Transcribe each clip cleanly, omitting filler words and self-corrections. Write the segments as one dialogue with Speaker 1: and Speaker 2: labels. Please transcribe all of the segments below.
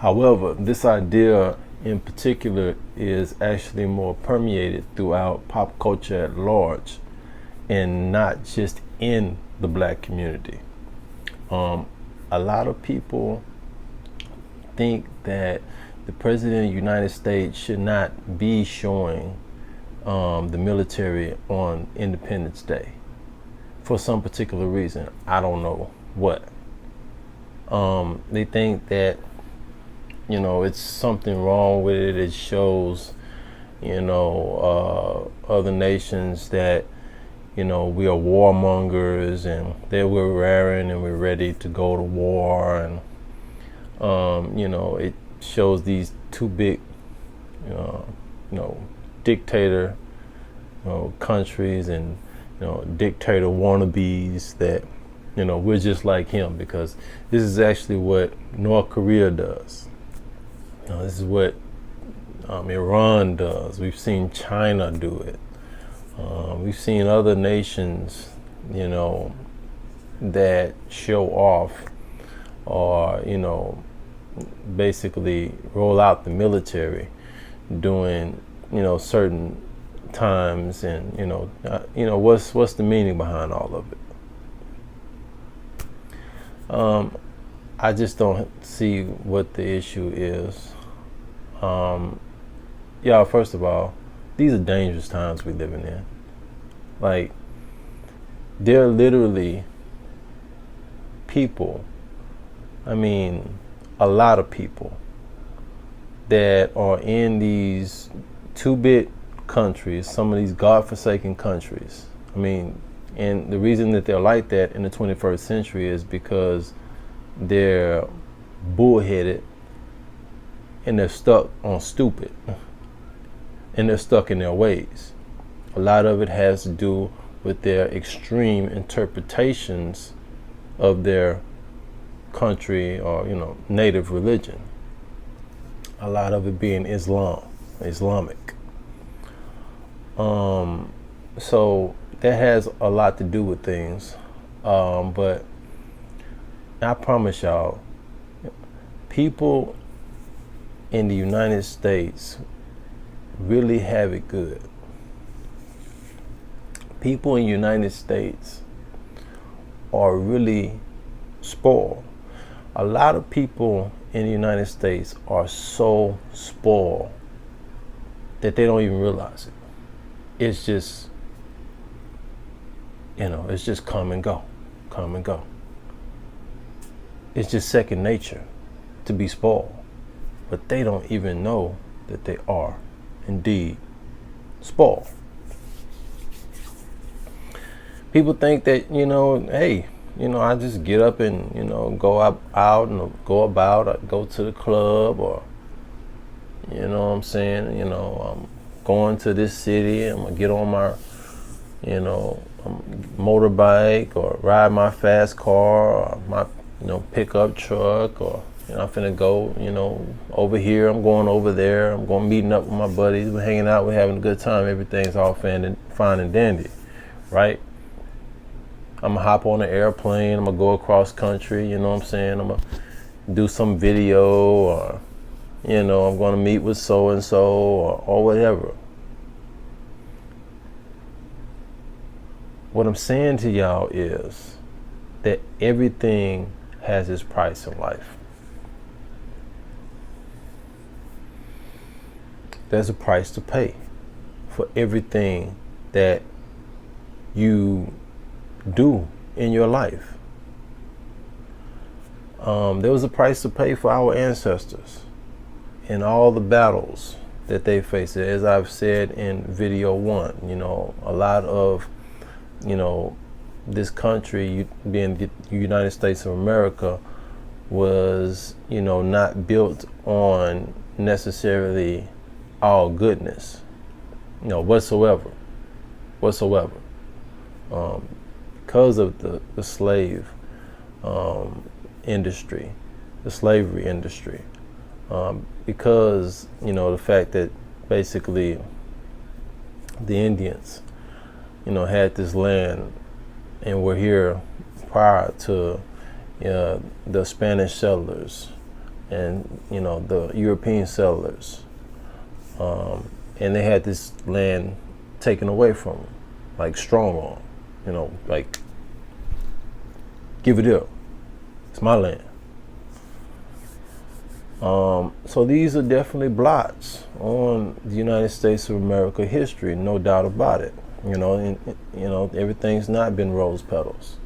Speaker 1: However, this idea in particular is actually more permeated throughout pop culture at large and not just in the black community. A lot of people think that the President of the United States should not be showing the military on Independence Day for some particular reason. I don't know what. They think that, it's something wrong with it. It shows, other nations that, we are warmongers and that we're raring and we're ready to go to war. And, it shows these two big, dictator, countries and, dictator wannabes that, we're just like him, because this is actually what North Korea does. This is what Iran does. We've seen China do it. We've seen other nations, that show off or, basically roll out the military during, certain times. And, what's the meaning behind all of it? I just don't see what the issue is. Y'all, first of all, these are dangerous times we're living in. Like, there are literally people, a lot of people that are in these 2-bit countries, some of these godforsaken countries. And the reason that they're like that in the 21st century is because they're bullheaded and they're stuck on stupid and they're stuck in their ways. A lot of it has to do with their extreme interpretations of their country or, native religion. A lot of it being Islamic. So that has a lot to do with things. But I promise y'all, people in the United States really have it good. People in the United States are really spoiled. A lot of people in the United States are so spoiled that they don't even realize it. It's just, it's just come and go. It's just second nature to be spoiled. But they don't even know that they are indeed spoiled. People think that, hey, I just get up and, go out and go about, or go to the club, or, I'm going to this city, I'm going to get on my, motorbike or ride my fast car or my, pickup truck, or, I'm finna go, over here, I'm going over there, I'm going meeting up with my buddies, we're hanging out, we're having a good time, everything's all fine and dandy, right? I'm gonna hop on an airplane, I'm gonna go across country, I'm gonna do some video, or, I'm gonna meet with so-and-so or whatever. What I'm saying to y'all is that everything has its price in life. There's a price to pay for everything that you do in your life. There was a price to pay for our ancestors and all the battles that they faced. As I've said in video 1, a lot of, this country, being the United States of America, was, not built on necessarily all goodness, whatsoever. Because of the slave industry, the slavery industry, because, the fact that basically the Indians, had this land and were here prior to the Spanish settlers the European settlers, and they had this land taken away from them, like strong arm, like give it up, it's my land. So these are definitely blots on the United States of America history, no doubt about it. Everything's not been rose petals.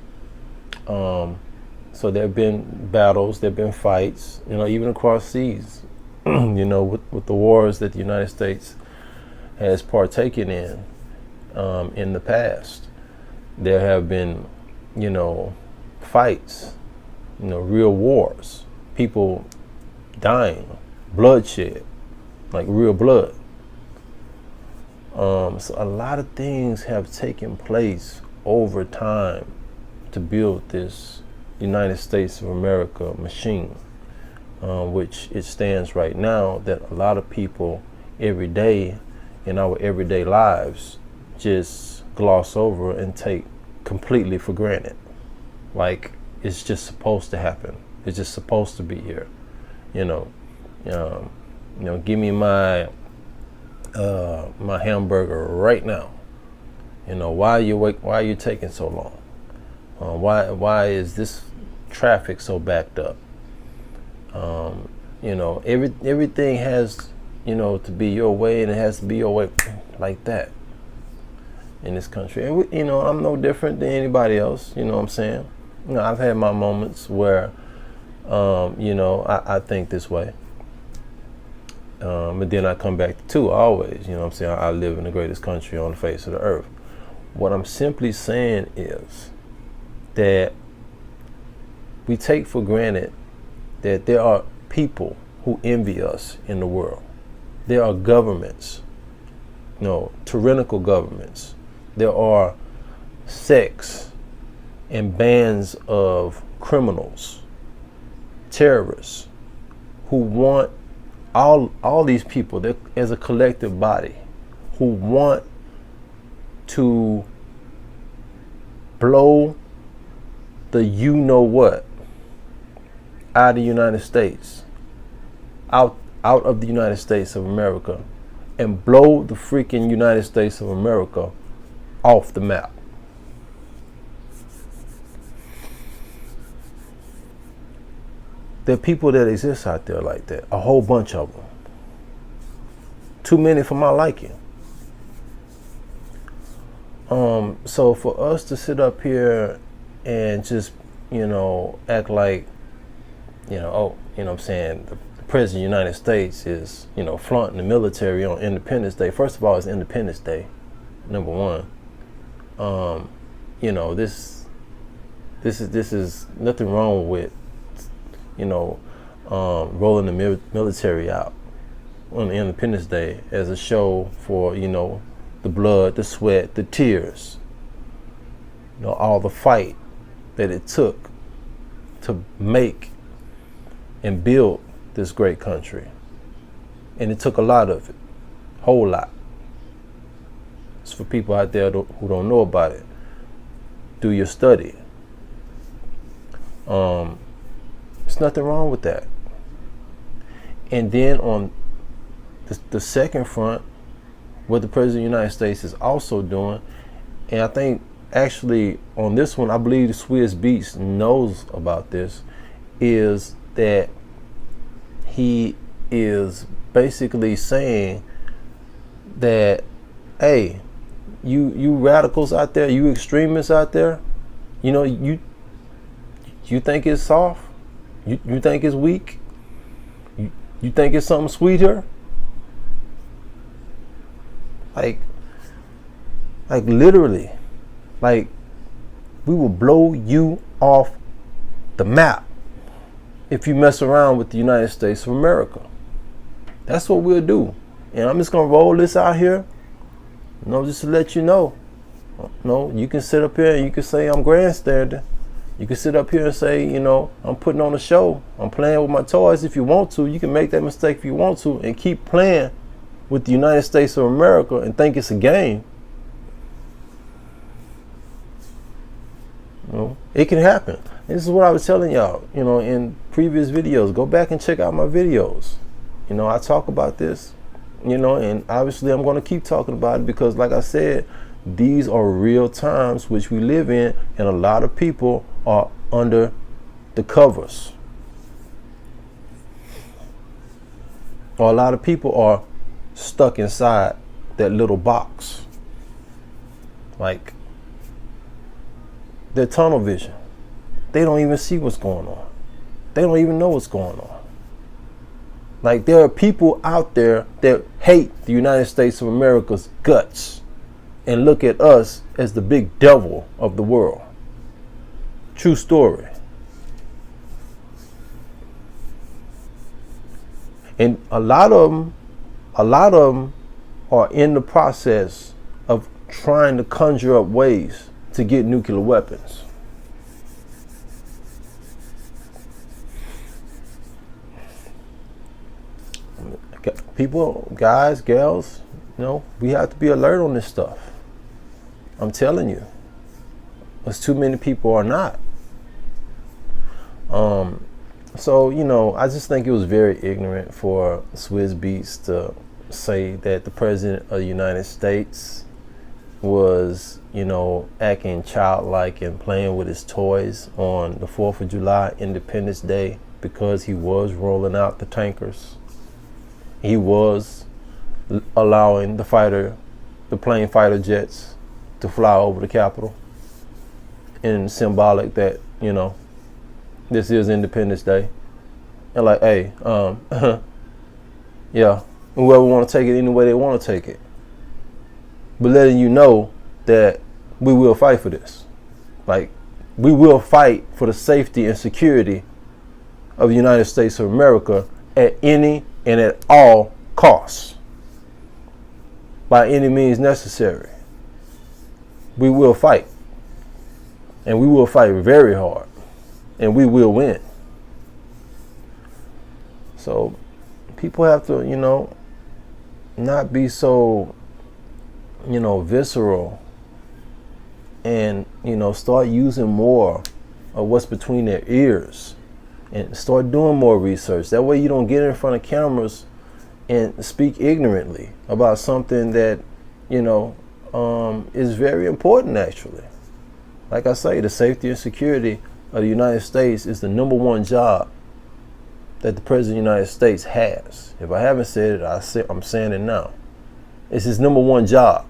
Speaker 1: So there have been battles, there have been fights, even across seas, with the wars that the United States has partaken in the past. There have been, fights, real wars, people dying, bloodshed, like real blood. So a lot of things have taken place over time to build this United States of America machine, which it stands right now, that a lot of people every day in our everyday lives just gloss over and take completely for granted. Like it's just supposed to happen. It's just supposed to be here. Give me my hamburger right now. Why are you taking so long? Why is this traffic so backed up? Everything has, to be your way, and it has to be your way like that in this country. And I'm no different than anybody else. You know what I'm saying? I've had my moments where, I think this way. But then I come back to always, I live in the greatest country on the face of the earth. What I'm simply saying is that we take for granted that there are people who envy us in the world. There are governments, tyrannical governments. There are sects and bands of criminals, terrorists, who want all these people as a collective body, who want to blow the what out of the United States, out of the United States of America, and blow the freaking United States of America off the map. There are people that exist out there like that, a whole bunch of them. Too many for my liking. So for us to sit up here and just, act like, what I'm saying, the President of the United States is, flaunting the military on Independence Day. First of all, it's Independence Day, number one. This is nothing wrong with, rolling the military out on Independence Day as a show for, the blood, the sweat, the tears, all the fight that it took to make and build this great country. And it took a lot of it, whole lot. It's for people out there who don't know about it. Do your study. There's nothing wrong with that. And then on the second front, what the President of the United States is also doing, and I think actually on this one, I believe the Swizz Beatz knows about this, is that he is basically saying that, hey, you radicals out there, you extremists out there, you think it's soft? You think it's weak? You think it's something sweeter? Like literally, like we will blow you off the map if you mess around with the United States of America. That's what we'll do. And I'm just gonna roll this out here, just to let you know. You can sit up here and you can say I'm grandstanding. You can sit up here and say, I'm putting on a show. I'm playing with my toys if you want to. You can make that mistake if you want to and keep playing with the United States of America and think it's a game. It can happen. This is what I was telling y'all, in previous videos. Go back and check out my videos. I talk about this, and obviously I'm going to keep talking about it because, like I said, these are real times which we live in, and a lot of people are under the covers. Or a lot of people are stuck inside that little box. Like, they're tunnel vision. They don't even see what's going on. They don't even know what's going on. Like, there are people out there that hate the United States of America's guts and look at us as the big devil of the world. True story. And a lot of them are in the process of trying to conjure up ways to get nuclear weapons. People, guys, gals, we have to be alert on this stuff. I'm telling you. There's too many people are not. So, I just think it was very ignorant for Swizz Beatz to say that the president of the United States was, acting childlike and playing with his toys on the 4th of July, Independence Day, because he was rolling out the tankers. He was allowing the plane fighter jets to fly over the Capitol, and symbolic that, this is Independence Day. And like, hey, yeah, whoever want to take it any way they want to take it. But letting you know that we will fight for this. Like, we will fight for the safety and security of the United States of America at any and at all costs. By any means necessary. We will fight. And we will fight very hard. And we will win. So people have to, not be so, visceral and, start using more of what's between their ears and start doing more research. That way you don't get in front of cameras and speak ignorantly about something that, is very important actually. Like I say, the safety and security of the United States is the number one job that the President of the United States has. If I haven't said it, I'm saying it now. It's his number one job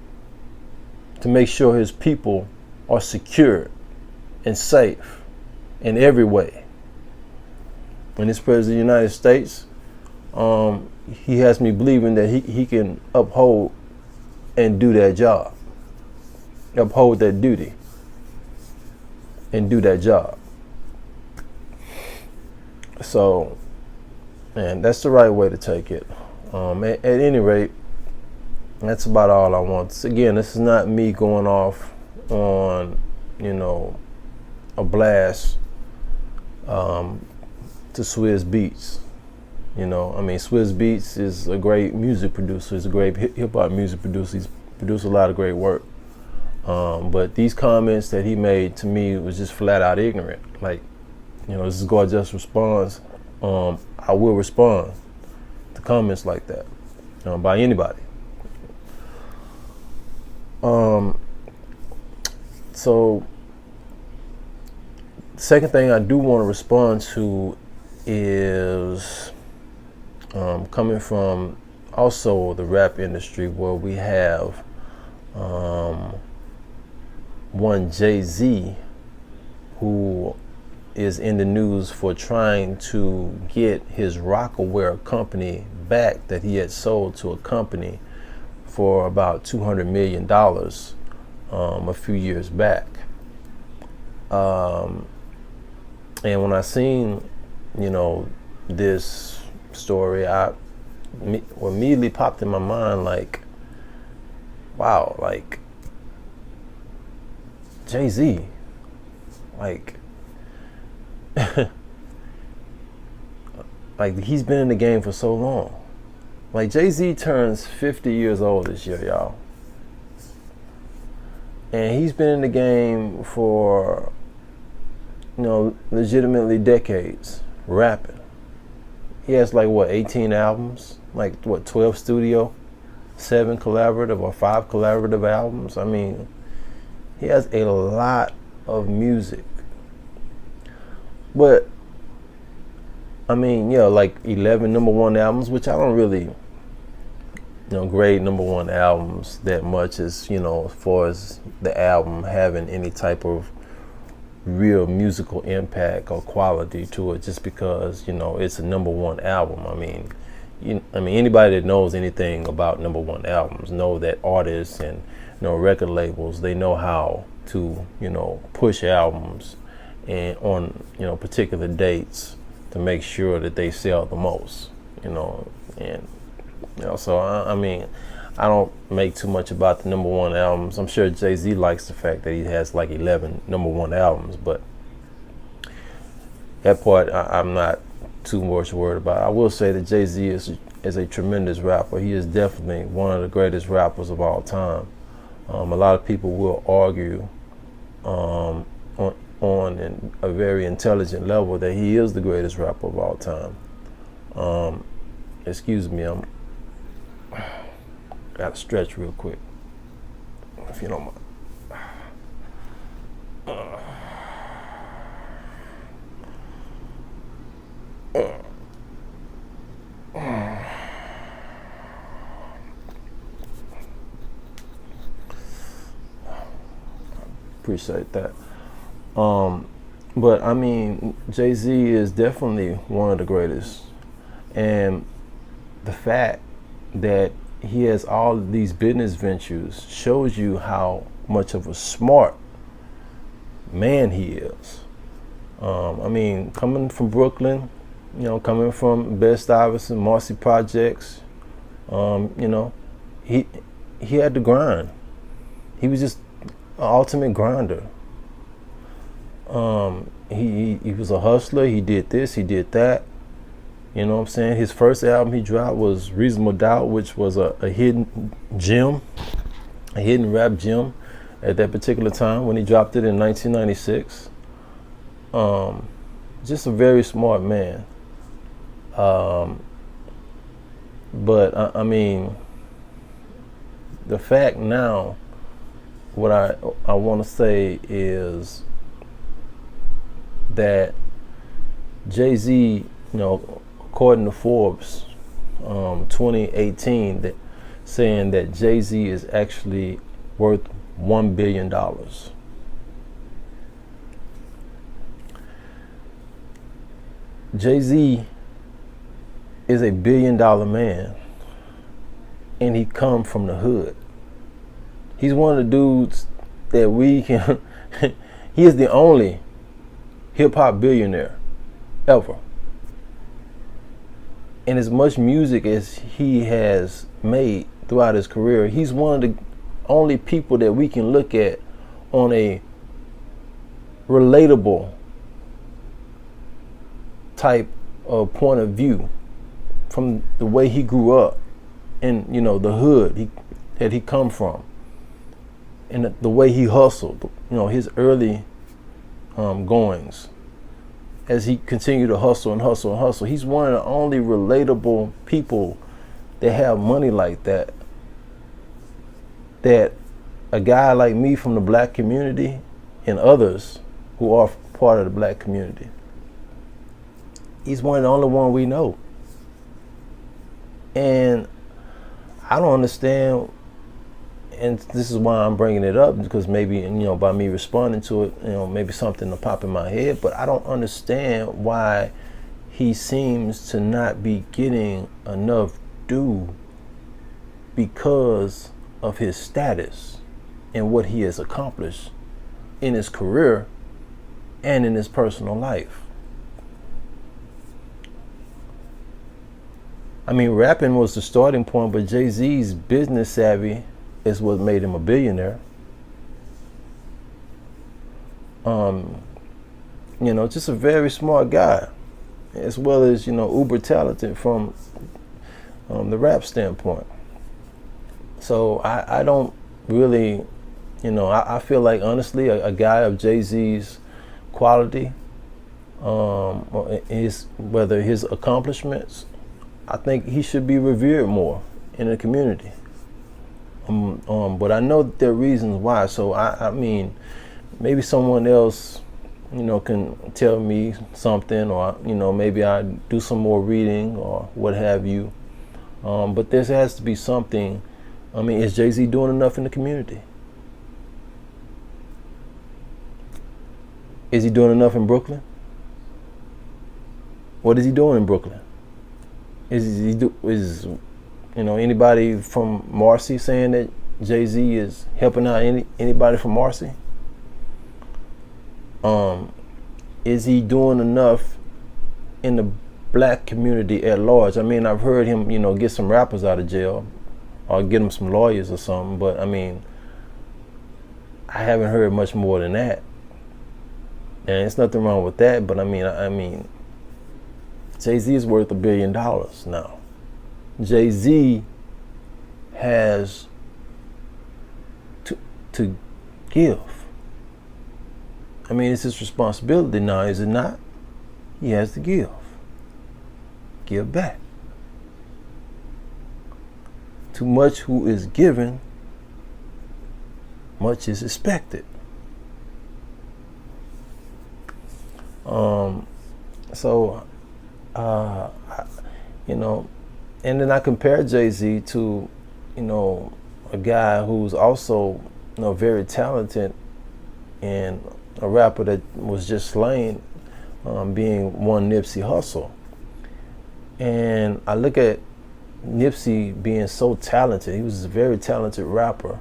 Speaker 1: to make sure his people are secure and safe in every way. And this President of the United States, he has me believing that he can uphold and do that job. Uphold that duty and do that job. So, man, that's the right way to take it. At any rate, that's about all I want. Again, this is not me going off on, a blast to Swizz Beatz. Swizz Beatz is a great music producer. He's a great hip hop music producer. He's produced a lot of great work. But these comments that he made to me was just flat out ignorant. Like, this is Gorgeous response. I will respond to comments like that by anybody. So, the second thing I do want to respond to is coming from also the rap industry, where we have one Jay-Z who is in the news for trying to get his Rockaware company back that he had sold to a company for about $200 million a few years back. And when I seen, this story, what immediately popped in my mind, like, wow, like, Jay-Z, like, like, he's been in the game for so long. Like, Jay-Z turns 50 years old this year, y'all. And he's been in the game for legitimately decades rapping. He has like what, 18 albums, like what, 12 studio, 7 collaborative or 5 collaborative albums. I mean, he has a lot of music. But I mean, like 11 number one albums, which I don't really grade number one albums that much as far as the album having any type of real musical impact or quality to it, just because it's a number one album. I mean, anybody that knows anything about number one albums know that artists and record labels, they know how to push albums and on particular dates to make sure that they sell the most. And so I mean, I don't make too much about the number one albums. I'm sure Jay-Z likes the fact that he has like 11 number one albums, but that part I'm not too much worried about. I will say that Jay-Z is a tremendous rapper. He is definitely one of the greatest rappers of all time. A lot of people will argue on a very intelligent level that he is the greatest rapper of all time. Excuse me, I'm gotta stretch real quick, if you don't mind. Appreciate that. But I mean, Jay-Z is definitely one of the greatest, and the fact that he has all of these business ventures shows you how much of a smart man he is. I mean, coming from Brooklyn, coming from Bed-Stuyvesant, Marcy Projects, he had to grind. He was just an ultimate grinder. He was a hustler. He did this, he did that. You know what I'm saying? His first album he dropped was Reasonable Doubt, which was a hidden gem, a hidden rap gem at that particular time when he dropped it in 1996. Just a very smart man. But I mean, the fact now, what I want to say is that Jay-Z, according to Forbes, 2018, that saying that Jay-Z is actually worth $1 billion. Jay-Z is a $1 billion man, and he come from the hood. He's one of the dudes that we can he is the only hip-hop billionaire ever. And as much music as he has made throughout his career, he's one of the only people that we can look at on a relatable type of point of view, from the way he grew up in the hood that he come from, and the way he hustled, his early goings, as he continued to hustle and hustle and hustle. He's one of the only relatable people that have money like that a guy like me from the black community and others who are part of the black community, he's one of the only one we know. And I don't understand, and this is why I'm bringing it up, because maybe by me responding to it, maybe something will pop in my head, but I don't understand why he seems to not be getting enough due because of his status and what he has accomplished in his career and in his personal life. I mean, rapping was the starting point, but Jay-Z's business savvy is what made him a billionaire. Just a very smart guy, as well as uber talented from the rap standpoint. So I don't really, I feel like honestly a guy of Jay-Z's quality whether his accomplishments, I think he should be revered more in the community. But I know that there are reasons why. So I mean, maybe someone else, can tell me something, or maybe I do some more reading or what have you. But there has to be something. I mean, is Jay-Z doing enough in the community? Is he doing enough in Brooklyn? What is he doing in Brooklyn? Is anybody from Marcy saying that Jay-Z is helping out anybody from Marcy? Is he doing enough in the black community at large? I mean, I've heard him, get some rappers out of jail or get them some lawyers or something, but I mean, I haven't heard much more than that. And there's nothing wrong with that, but I mean, Jay-Z is worth $1 billion now. Jay-Z has to give. I mean, it's his responsibility now, is it not? He has to give. Give back. Too much who is given, much is expected. And then I compare Jay-Z to, a guy who's also, very talented and a rapper that was just slain, being one Nipsey Hussle. And I look at Nipsey being so talented. He was a very talented rapper,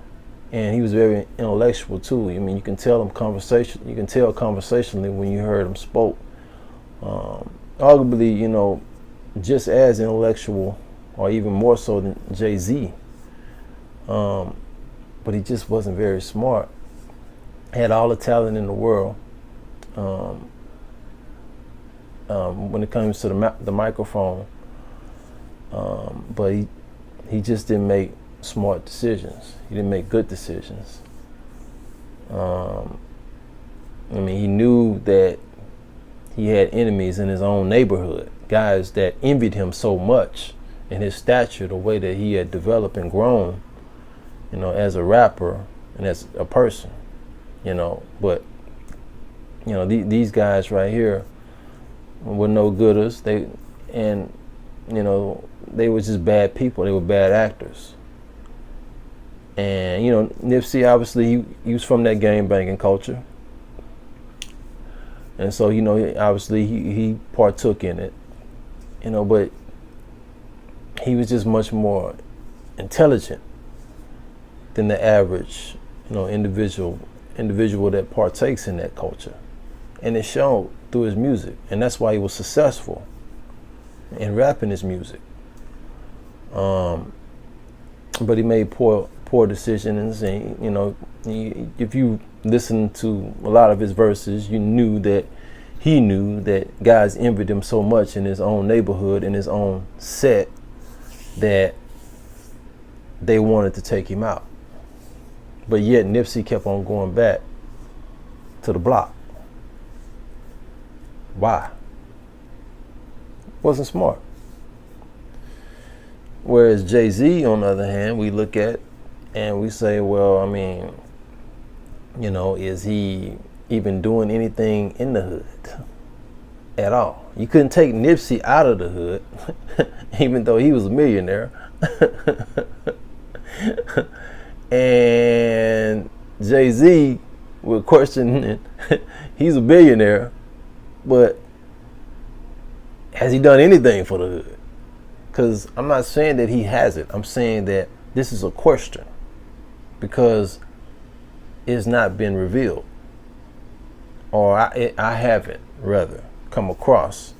Speaker 1: and he was very intellectual too. I mean, you can tell conversationally when you heard him spoke. Arguably, just as intellectual, or even more so than Jay-Z. But he just wasn't very smart. Had all the talent in the world. When it comes to the microphone, but he just didn't make smart decisions. He didn't make good decisions. I mean, he knew that he had enemies in his own neighborhood, guys that envied him so much in his stature, the way that he had developed and grown, as a rapper and as a person, But these guys right here were no gooders. They were just bad people. They were bad actors. And Nipsey, obviously he was from that gang banging culture, and so obviously he partook in it, but he was just much more intelligent than the average individual that partakes in that culture, and it showed through his music, and that's why he was successful in rapping his music. But he made poor decisions, and if you listen to a lot of his verses, he knew that guys envied him so much in his own neighborhood, in his own set, that they wanted to take him out. But yet Nipsey kept on going back to the block. Why? Wasn't smart. Whereas Jay-Z, on the other hand, we look at and we say, well, I mean, is he even doing anything in the hood at all? You couldn't take Nipsey out of the hood, even though he was a millionaire. And Jay-Z would question, he's a billionaire, but has he done anything for the hood? Because I'm not saying that he hasn't. I'm saying that this is a question, because it's not been revealed, or I haven't, rather, come across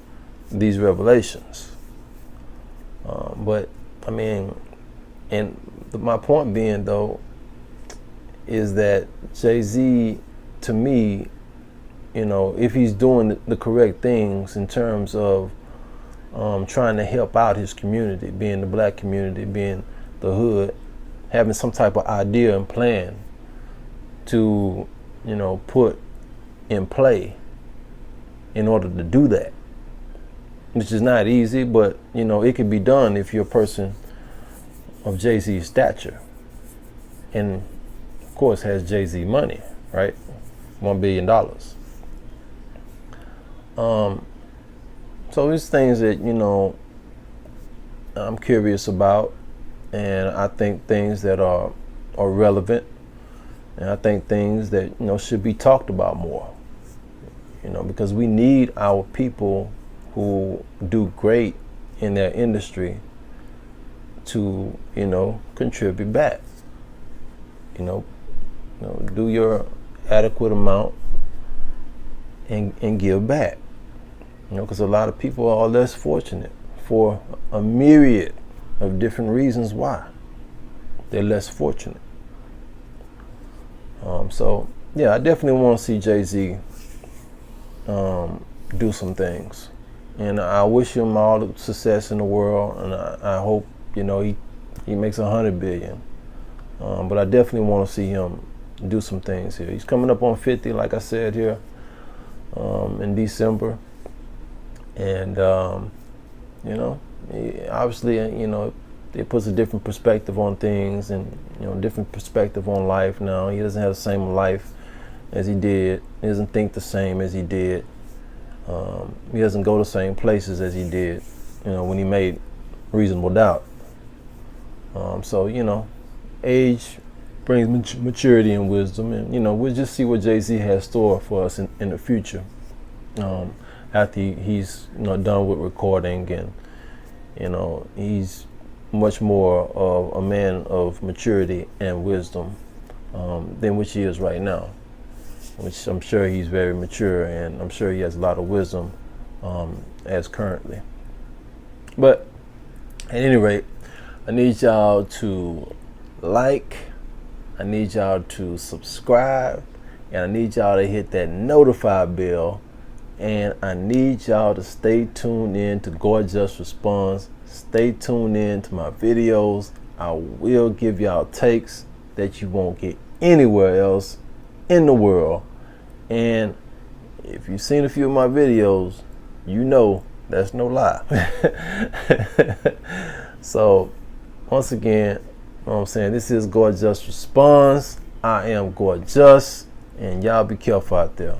Speaker 1: these revelations. But I mean, and my point being, though, is that Jay-Z, to me, if he's doing the correct things in terms of trying to help out his community, being the black community, being the hood, having some type of idea and plan to, put in play in order to do that, which is not easy, but it can be done if you're a person of Jay-Z's stature, and of course has Jay-Z money, right? $1 billion. So there's things that I'm curious about, and I think things that are relevant, and I think things that should be talked about more. Because we need our people who do great in their industry to contribute back. Do your adequate amount and give back. Because a lot of people are less fortunate for a myriad of different reasons why they're less fortunate. So yeah, I definitely want to see Jay-Z do some things, and I wish him all the success in the world, and I hope he makes 100 billion. But I definitely want to see him do some things here. He's coming up on 50, like I said here, in December, and obviously it puts a different perspective on things, and different perspective on life. Now he doesn't have the same life as he did. He doesn't think the same as he did. He doesn't go the same places as he did when he made Reasonable Doubt. So age brings maturity and wisdom, and we'll just see what Jay-Z has store for us in the future, after he's done with recording, and he's much more of a man of maturity and wisdom than which he is right now, which I'm sure he's very mature, and I'm sure he has a lot of wisdom as currently. But at any rate, I need y'all to like, I need y'all to subscribe, and I need y'all to hit that notify bell, and I need y'all to stay tuned in to Gorgeous Response. Stay tuned in to my videos. I will give y'all takes that you won't get anywhere else in the world. And if you've seen a few of my videos, that's no lie. So once again, I'm saying, this is Gorgeous Response. I am Gorgeous, and y'all be careful out there.